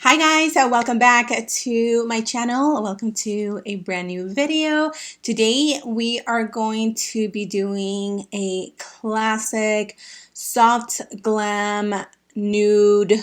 Hi guys, welcome back to my channel. Welcome to a brand new video. Today we are going to be doing a classic soft glam nude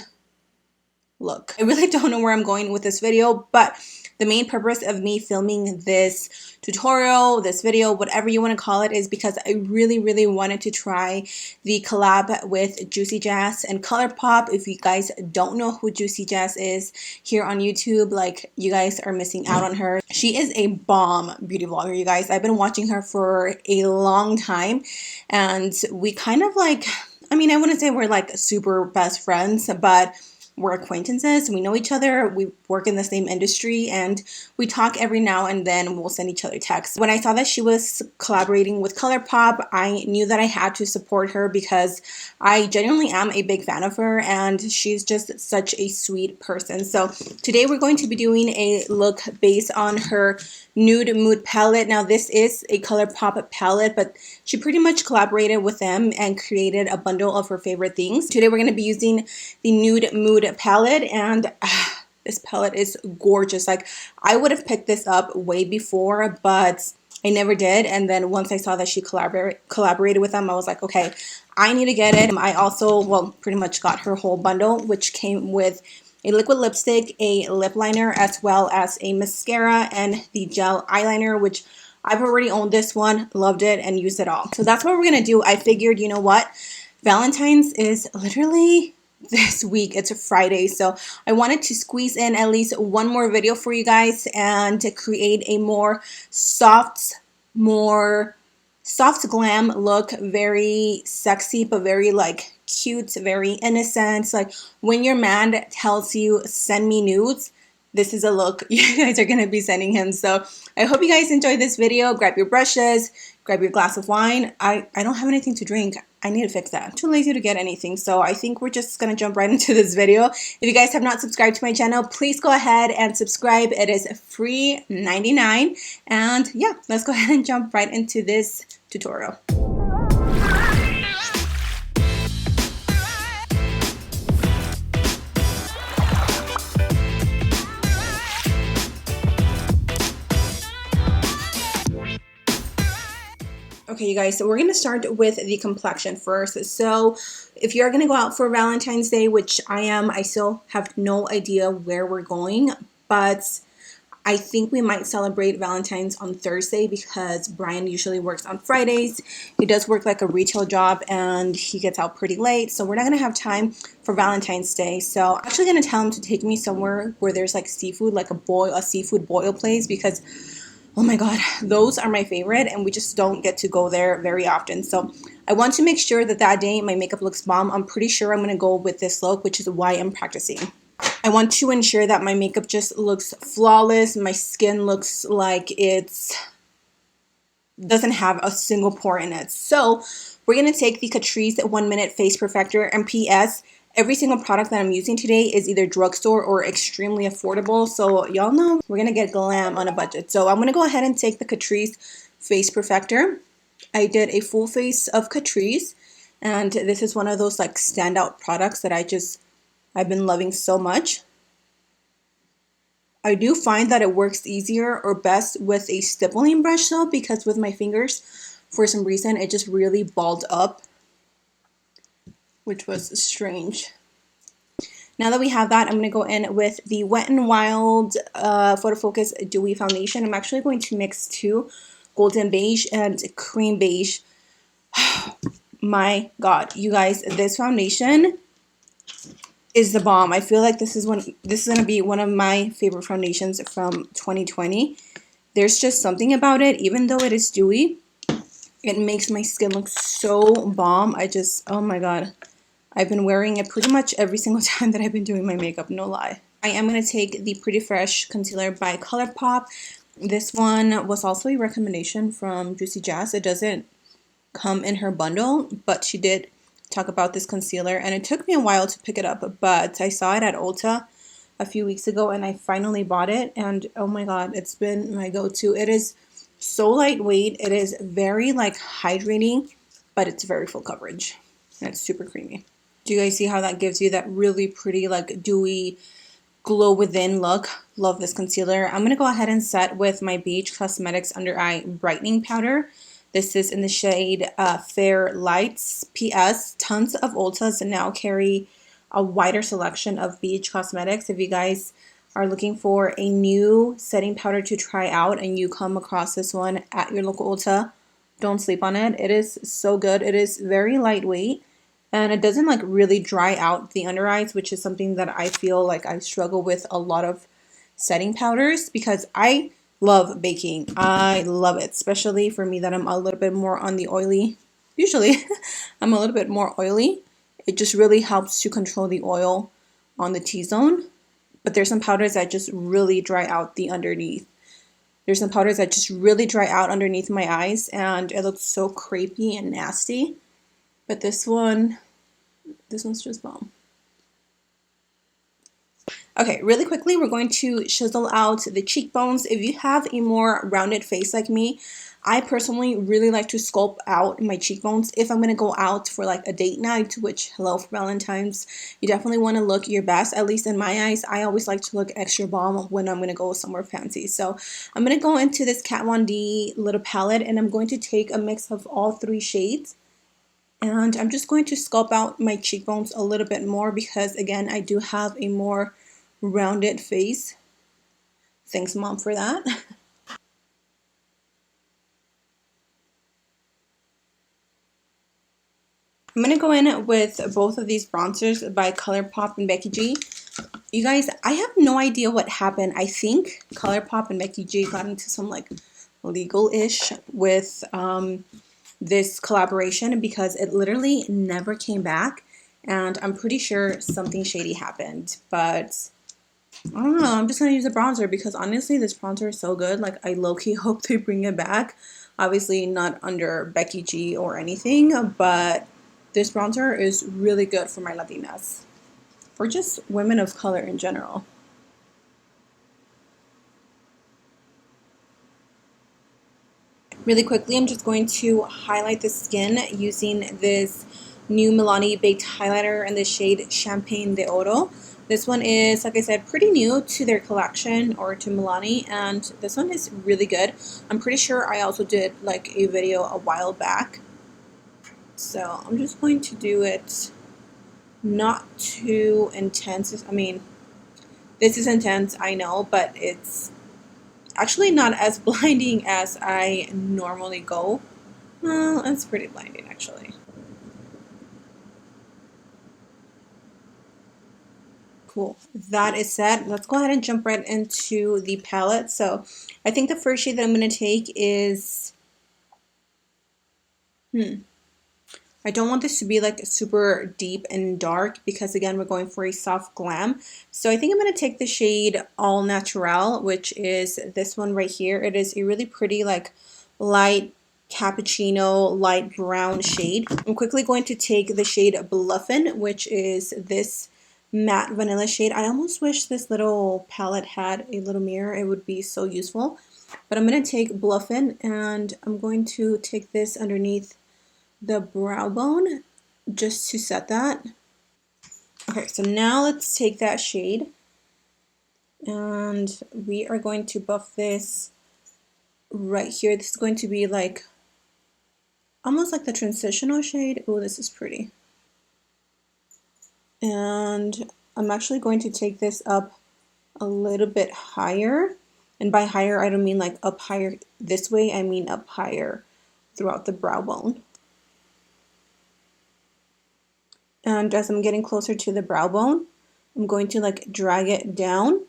look. I really don't know where I'm going with this video, but the main purpose of me filming this tutorial, this video, whatever you want to call it, is because I really wanted to try the collab with JUICYJAS and Colourpop. If you guys don't know who JUICYJAS is here on YouTube, like, you guys are missing out on her. She is a bomb beauty vlogger, you guys. I've been watching her for a long time, and we kind of like, I mean, I wouldn't say we're like super best friends, but we're acquaintances. We know each other. We work in the same industry, and we talk every now and then. We'll send each other texts. When I saw that she was collaborating with Colourpop, I knew that I had to support her because I genuinely am a big fan of her, and she's just such a sweet person. So today we're going to be doing a look based on her Nude Mood palette. Now this is a Colourpop palette, but she pretty much collaborated with them and created a bundle of her favorite things. Today we're going to be using the Nude Mood palette, and this palette is gorgeous. Like, I would have picked this up way before, but I never did. And then once I saw that she collaborated with them, I was like, okay, I need to get it. I also, well, pretty much got her whole bundle, which came with a liquid lipstick, a lip liner, as well as a mascara and the gel eyeliner, which I've already owned this one, loved it, and used it all. So that's what we're gonna do. I figured, you know what, Valentine's is literally this week. It's a Friday, so I wanted to squeeze in at least one more video for you guys and to create a more soft glam look. Very sexy, but very like cute, very innocent. Like, when your man tells you send me nudes, this is a look you guys are going to be sending him. So I hope you guys enjoyed this video. Grab your brushes, grab your glass of wine. I don't have anything to drink. I need to fix that. I'm too lazy to get anything, so I think we're just gonna jump right into this video. If you guys have not subscribed to my channel, please go ahead and subscribe. It is free 99, and yeah, let's go ahead and jump right into this tutorial. Okay, you guys, so we're going to start with the complexion first. So if you're going to go out for Valentine's Day, which I am, I still have no idea where we're going, but I think we might celebrate Valentine's on Thursday because Brian usually works on Fridays. He does work like a retail job, and he gets out pretty late, so we're not going to have time for Valentine's Day. So I'm actually going to tell him to take me somewhere where there's like seafood, like a seafood boil place, because oh my god, those are my favorite, and we just don't get to go there very often. So I want to make sure that that day my makeup looks bomb. I'm pretty sure I'm going to go with this look, which is why I'm practicing. I want to ensure that my makeup just looks flawless. My skin looks like it doesn't have a single pore in it. So we're going to take the Catrice 1 Minute Face Perfector, and PS, every single product that I'm using today is either drugstore or extremely affordable. So y'all know we're going to get glam on a budget. So I'm going to go ahead and take the Catrice Face Perfector. I did a full face of Catrice, and this is one of those like standout products that I've been loving so much. I do find that it works easier or best with a stippling brush though, because with my fingers, for some reason, it just really balled up, which was strange. Now that we have that, I'm going to go in with the Wet n Wild Photo Focus Dewy Foundation. I'm actually going to mix two, golden beige and cream beige. My god, you guys, this foundation is the bomb. I feel like this is going to be one of my favorite foundations from 2020. There's just something about it, even though it is dewy, it makes my skin look so bomb. Oh my god. I've been wearing it pretty much every single time that I've been doing my makeup, no lie. I am going to take the Pretty Fresh Concealer by Colourpop. This one was also a recommendation from JUICYJAS. It doesn't come in her bundle, but she did talk about this concealer, and it took me a while to pick it up, but I saw it at Ulta a few weeks ago, and I finally bought it, and oh my god, it's been my go-to. It is so lightweight. It is very like hydrating, but it's very full coverage, and it's super creamy. Do you guys see how that gives you that really pretty like dewy glow within look. Love this concealer. I'm going to go ahead and set with my Beige Cosmetics Under Eye Brightening Powder. This is in the shade Fair Lights. PS, tons of Ultas now carry a wider selection of Beige Cosmetics. If you guys are looking for a new setting powder to try out and you come across this one at your local Ulta, don't sleep on it. It is so good. It is very lightweight. And it doesn't like really dry out the under eyes, which is something that I feel like I struggle with a lot of setting powders because I love baking. I love it, especially for me that I'm a little bit more on the oily. Usually I'm a little bit more oily. It just really helps to control the oil on the T-zone. But there's some powders that just really dry out the underneath. There's some powders that just really dry out underneath my eyes and it looks so crepey and nasty. But this one's just bomb. Okay, really quickly, we're going to chisel out the cheekbones. If you have a more rounded face like me, I personally really like to sculpt out my cheekbones if I'm going to go out for like a date night, which, hello for Valentine's, you definitely want to look your best. At least in my eyes, I always like to look extra bomb when I'm going to go somewhere fancy. So I'm going to go into this Kat Von D little palette and I'm going to take a mix of all 3 shades. And I'm just going to sculpt out my cheekbones a little bit more because, again, I do have a more rounded face. Thanks, Mom, for that. I'm going to go in with both of these bronzers by Colourpop and Becky G. You guys, I have no idea what happened. I think Colourpop and Becky G got into some, like, legal-ish with this collaboration because it literally never came back and I'm pretty sure something shady happened, but I don't know. I'm just gonna use a bronzer because honestly this bronzer is so good. Like I low-key hope they bring it back. Obviously not under Becky G or anything, but this bronzer is really good for my Latinas or just women of color in general. Really quickly, I'm just going to highlight the skin using this new Milani Baked Highlighter in the shade Champagne de Oro. This one is, like I said, pretty new to their collection or to Milani, and this one is really good. I'm pretty sure I also did like a video a while back. So I'm just going to do it not too intense. I mean, this is intense, I know, but it's actually not as blinding as I normally go. Well, it's pretty blinding actually. Cool. That is set. Let's go ahead and jump right into the palette. So I think the first shade that I'm going to take is... I don't want this to be like super deep and dark because again we're going for a soft glam. So I think I'm going to take the shade All Natural, which is this one right here. It is a really pretty like light cappuccino light brown shade. I'm quickly going to take the shade Bluffin', which is this matte vanilla shade. I almost wish this little palette had a little mirror. It would be so useful. But I'm going to take Bluffin' and I'm going to take this underneath the brow bone just to set that. Okay, so now let's take that shade and we are going to buff this right here. This is going to be like almost like the transitional shade. Oh, this is pretty. And I'm actually going to take this up a little bit higher. And by higher, I don't mean like up higher this way. I mean up higher throughout the brow bone. And as I'm getting closer to the brow bone, I'm going to like drag it down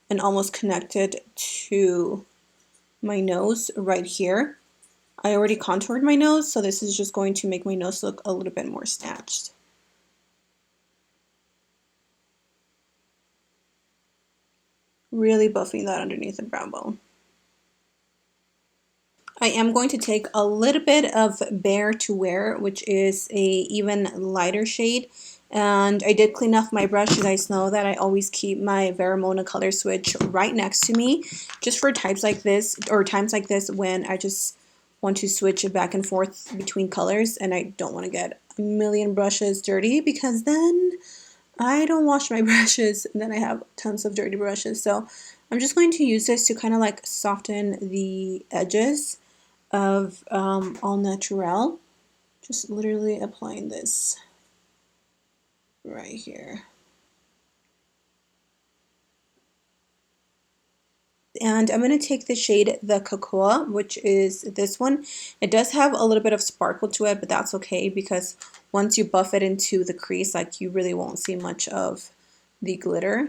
and almost connect it to my nose right here. I already contoured my nose, so this is just going to make my nose look a little bit more snatched. Really buffing that underneath the brow bone. I am going to take a little bit of Bare to Wear, which is a even lighter shade. And I did clean off my brush. You guys know that I always keep my Vermona color switch right next to me, just for types like this, or times like this when I just want to switch it back and forth between colors and I don't want to get a million brushes dirty because then I don't wash my brushes, and then I have tons of dirty brushes, so I'm just going to use this to kind of like soften the edges of All Natural. Just literally applying this right here. And I'm going to take the shade The Cocoa, which is this one. It does have a little bit of sparkle to it, but that's okay because once you buff it into the crease, like you really won't see much of the glitter.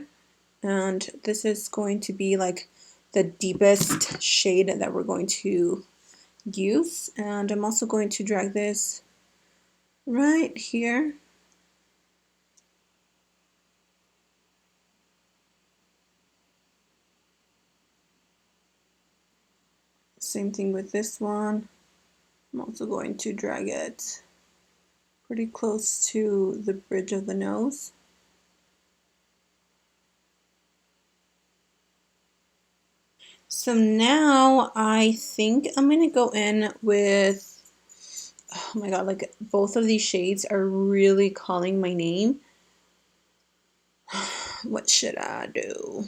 And this is going to be like the deepest shade that we're going to use. And I'm also going to drag this right here. Same thing with this one. I'm also going to drag it pretty close to the bridge of the nose. So now I think I'm going to go in with, oh my god, like both of these shades are really calling my name. What should I do?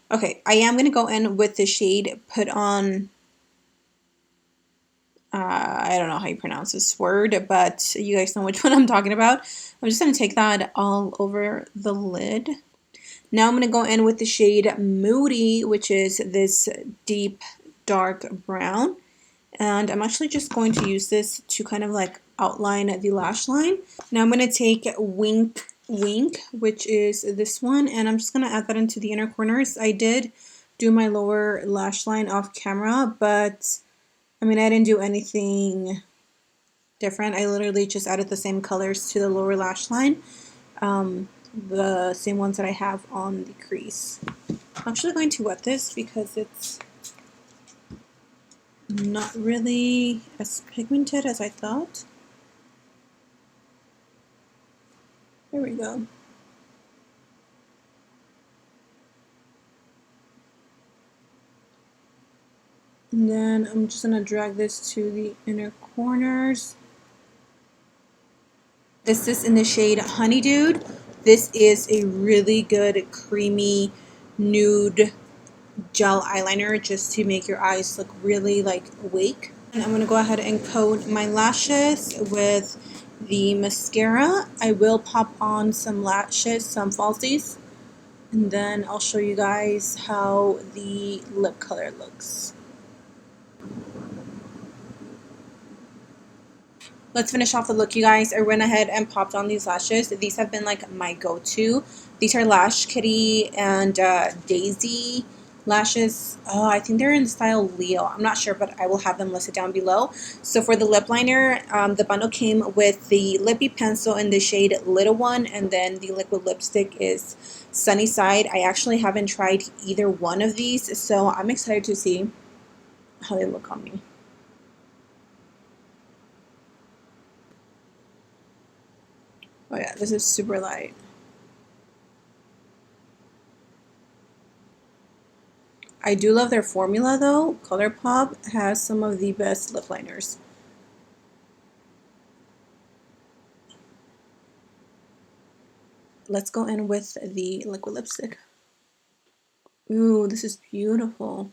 Okay, I am going to go in with the shade Put On, I don't know how you pronounce this word, but you guys know which one I'm talking about. I'm just going to take that all over the lid. Now I'm going to go in with the shade Moody, which is this deep dark brown. And I'm actually just going to use this to kind of like outline the lash line. Now I'm going to take Wink, which is this one, and I'm just going to add that into the inner corners. I did do my lower lash line off camera, but I mean, I didn't do anything different. I literally just added the same colors to the lower lash line. The same ones that I have on the crease. I'm actually going to wet this because it's not really as pigmented as I thought. There we go. And then I'm just going to drag this to the inner corners. This is in the shade Honeydew. This is a really good creamy nude gel eyeliner just to make your eyes look really like awake. And I'm going to go ahead and coat my lashes with the mascara. I will pop on some lashes, some falsies, and then I'll show you guys how the lip color looks. Let's finish off the look, you guys. I went ahead and popped on these lashes. These have been like my go-to. These are Lashkitty and Daisy lashes. Oh, I think they're in the style Leo. I'm not sure, but I will have them listed down below. So for the lip liner, the bundle came with the lippy pencil in the shade Little One, and then the liquid lipstick is Sunny Side. I actually haven't tried either one of these, so I'm excited to see how they look on me. Oh yeah, this is super light. I do love their formula though. Colourpop has some of the best lip liners. Let's go in with the liquid lipstick. Ooh, this is beautiful.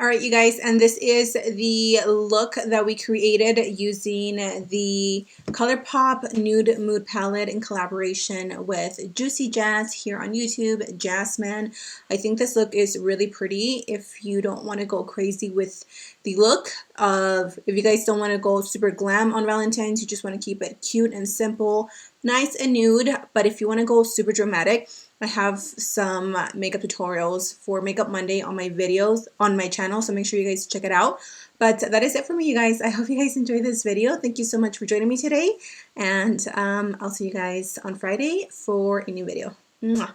All right, you guys, and this is the look that we created using the Colourpop Nude Mood Palette in collaboration with JUICYJAS here on YouTube, Jasmine. I think this look is really pretty. If you don't want to go crazy with the look of, if you guys don't want to go super glam on Valentine's, you just want to keep it cute and simple, nice and nude, but if you want to go super dramatic, I have some makeup tutorials for Makeup Monday on my videos on my channel, so make sure you guys check it out. But that is it for me, you guys. I hope you guys enjoyed this video. Thank you so much for joining me today, and I'll see you guys on Friday for a new video. Mwah.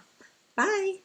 Bye!